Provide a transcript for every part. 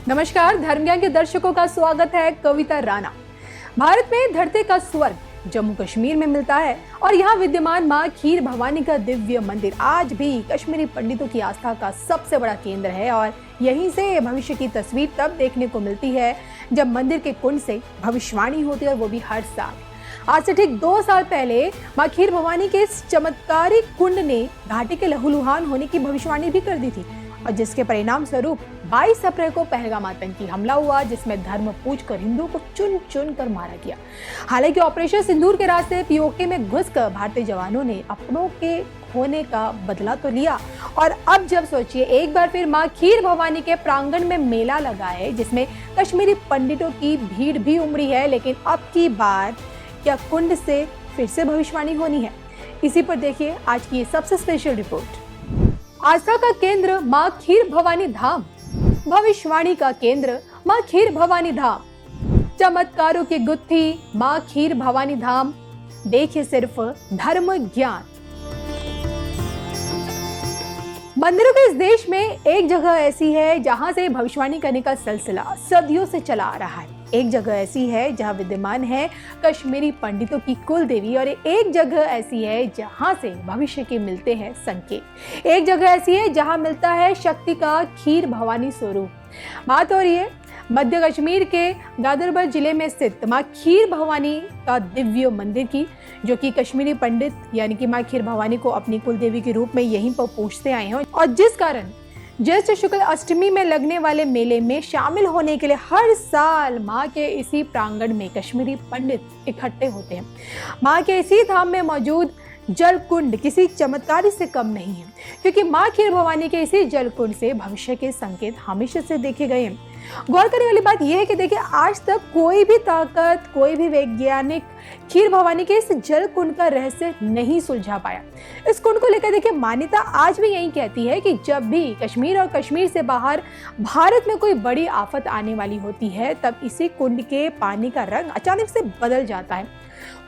नमस्कार, धर्म ज्ञान के दर्शकों का स्वागत है। कविता राणा। भारत में धरती का स्वर्ग जम्मू कश्मीर में मिलता है और यहाँ विद्यमान मां खीर भवानी का दिव्य मंदिर आज भी कश्मीरी पंडितों की आस्था का सबसे बड़ा केंद्र है। और यहीं से भविष्य की तस्वीर तब देखने को मिलती है जब मंदिर के कुंड से भविष्यवाणी होती है, और वो भी हर साल। आज से ठीक 2 साल पहले मां खीर भवानी के इस चमत्कारी कुंड ने घाटी के लहूलुहान होने की भविष्यवाणी भी कर दी थी, और जिसके परिणाम स्वरूप 22 अप्रैल को पहलगाम आतंकी हमला हुआ, जिसमें धर्म पूछकर हिंदुओं को चुन चुन कर मारा गया। हालांकि ऑपरेशन सिंदूर के रास्ते पीओके में घुसकर भारतीय जवानों ने अपनों के खोने का बदला तो लिया, और अब जब सोचिए एक बार फिर मां खीर भवानी के प्रांगण में मेला लगा है, जिसमें कश्मीरी पंडितों की भीड़ भी उमड़ी है। लेकिन अब की बार क्या कुंड से फिर से भविष्यवाणी होनी है? इसी पर देखिए आज की सबसे स्पेशल रिपोर्ट। आस्था का केंद्र मां खीर भवानी धाम, भविष्यवाणी का केंद्र मां खीर भवानी धाम, चमत्कारों की गुत्थी मां खीर भवानी धाम। देखिए सिर्फ धर्म ज्ञान। मंदिरों के इस देश में एक जगह ऐसी है जहां से भविष्यवाणी करने का सिलसिला सदियों से चला आ रहा है। एक जगह ऐसी है जहां विद्यमान है कश्मीरी पंडितों की कुल देवी, और एक जगह ऐसी है जहां से भविष्य के मिलते हैं संकेत। एक जगह ऐसी है जहां मिलता है शक्ति का खीर भवानी स्वरूप। बात हो रही है मध्य कश्मीर के गादरबल जिले में स्थित मां खीर भवानी का दिव्य मंदिर की, जो कि कश्मीरी पंडित यानी कि मां खीर भवानी को अपनी कुल देवी के रूप में यहीं पर पूजते आए हैं, और जिस कारण ज्येष्ठ शुक्ल अष्टमी में लगने वाले मेले में शामिल होने के लिए हर साल मां के इसी प्रांगण में कश्मीरी पंडित इकट्ठे होते हैं। मां के इसी धाम में मौजूद जल कुंड किसी चमत्कारी से कम नहीं है, क्योंकि मां खीर भवानी के इसी जल कुंड से भविष्य के संकेत हमेशा से देखे गए हैं। गौर करने वाली बात यह है कि देखिए आज तक कोई भी ताकत, कोई भी वैज्ञानिक खीर भवानी के इस जल कुंड का रहस्य नहीं सुलझा पाया। इस कुंड को लेकर देखिए मान्यता आज भी यही कहती है कि जब भी कश्मीर और कश्मीर से बाहर भारत में कोई बड़ी आफत आने वाली होती है, तब इसी कुंड के पानी का रंग अचानक से बदल जाता है।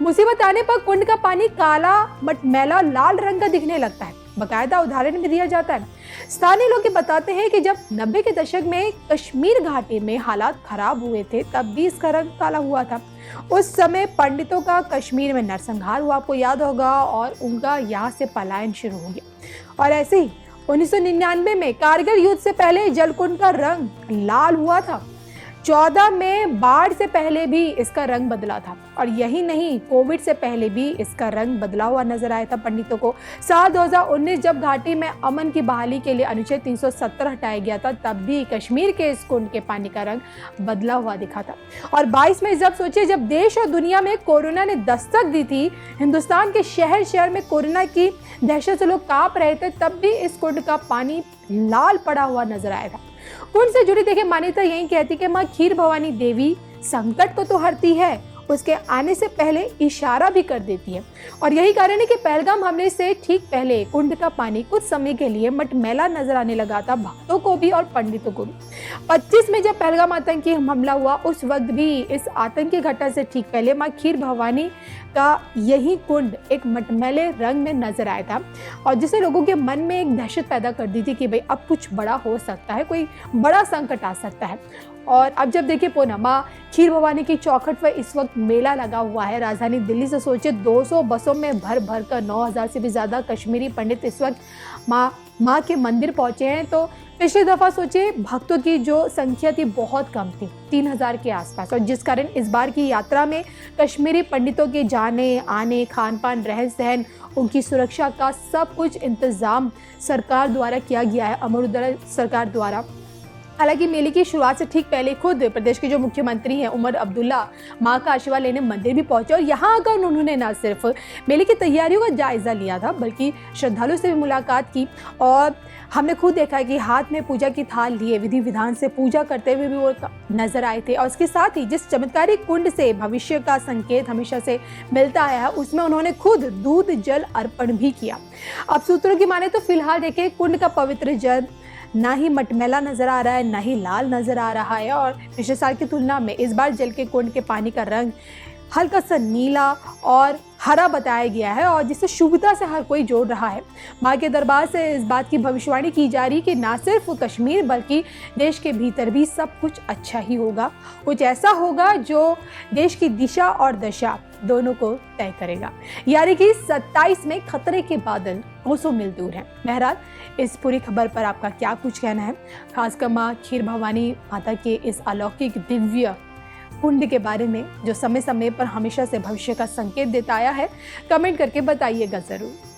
मुसीबत आने पर कुंड का पानी काला, मटमैला, लाल रंग का दिखने लगता है। बकायदा उदाहरण भी दिया जाता है। स्थानीय लोग बताते हैं कि जब 90 के दशक में कश्मीर घाटी में हालात खराब हुए थे, तब भी इसका रंग काला हुआ था। उस समय पंडितों का कश्मीर में नरसंहार हुआ, आपको याद होगा, और उनका यहाँ से पलायन शुरू हो गया। और ऐसे ही 1999 में कारगिल युद्ध से पहले जलकुंड का रंग लाल हुआ था। 14 में बाढ़ से पहले भी इसका रंग बदला था, और यही नहीं, कोविड से पहले भी इसका रंग बदला हुआ नजर आया था पंडितों को। साल 2019 जब घाटी में अमन की बहाली के लिए अनुच्छेद 370 हटाया गया था, तब भी कश्मीर के इस कुंड के पानी का रंग बदला हुआ दिखा था। और 22 में जब सोचिए, जब देश और दुनिया में कोरोना ने दस्तक दी थी, हिंदुस्तान के शहर शहर में कोरोना की दहशत से लोग कांप रहे थे, तब भी इस कुंड का पानी लाल पड़ा हुआ नजर आया था। कुंड से जुड़ी देखिए मान्यता यही कहती कि मां खीर भवानी देवी संकट को तो हरती है, उसके आने से पहले इशारा भी कर देती है। और यही कारण है कि पहलगाम हमले से ठीक पहले कुंड का पानी कुछ समय के लिए मटमैला नजर आने लगा था, भक्तों को भी और पंडितों को भी। 25 में जब पहलगाम आतंकी हमला हुआ, उस वक्त भी इस आतंकी घटना से ठीक पहले मां खीर भवानी का यही कुंड एक मटमैले रंग में नजर आया था, और जिसे लोगों के मन में एक दहशत पैदा कर दी थी कि भाई अब कुछ बड़ा हो सकता है, कोई बड़ा संकट आ सकता है। और अब जब देखिए पुनः मां खीर भवानी की चौखट पर इस वक्त मेला लगा हुआ है। राजधानी दिल्ली से सोचिए 200 बसों में भर भर कर 9000 से भी ज्यादा कश्मीरी पंडित इस वक्त मां के मंदिर पहुंचे हैं। तो पिछली दफा सोचिए भक्तों की जो संख्या थी बहुत कम थी, 3000 के आसपास, और जिस कारण इस बार की यात्रा में कश्मीरी पंडितों के जाने आने, खान पान, रहन सहन, उनकी सुरक्षा का सब कुछ इंतजाम सरकार द्वारा किया गया है, अमरुद्दोला सरकार द्वारा। हालांकि मेले की शुरुआत से ठीक पहले खुद प्रदेश के जो मुख्यमंत्री हैं उमर अब्दुल्ला मां का आशीर्वाद लेने मंदिर भी पहुंचे, और यहाँ आकर उन्होंने न सिर्फ मेले की तैयारियों का जायजा लिया था, बल्कि श्रद्धालुओं से भी मुलाकात की। और हमने खुद देखा है कि हाथ में पूजा की थाल लिए विधि विधान से पूजा करते हुए भी वो नजर आए थे। और इसके साथ ही जिस चमत्कारी कुंड से भविष्य का संकेत हमेशा से मिलता आया है, उसमें उन्होंने खुद दूध जल अर्पण भी किया। अब सूत्रों की माने तो फिलहाल देखिए कुंड का पवित्र जल ना ही मटमैला नजर आ रहा है, ना ही लाल नजर आ रहा है, और पिछले साल की तुलना में इस बार जल के कुंड के पानी का रंग हल्का सा नीला और हरा बताया गया है और जिसे शुभता से हर कोई जोड़ रहा है। माँ के दरबार से इस बात की भविष्यवाणी की जा रही कि ना सिर्फ कश्मीर बल्कि देश के भीतर भी सब कुछ अच्छा ही होगा। कुछ ऐसा होगा जो देश की दिशा और दशा दोनों को तय करेगा। यानी कि 27 में खतरे के बादल कोसों मील दूर हैं। बहरहाल इस पूरी खबर पर आपका क्या कुछ कहना है, खासकर माँ खीर भवानी माता के इस अलौकिक दिव्य कुंड के बारे में जो समय समय पर हमेशा से भविष्य का संकेत देता आया है, कमेंट करके बताइएगा जरूर।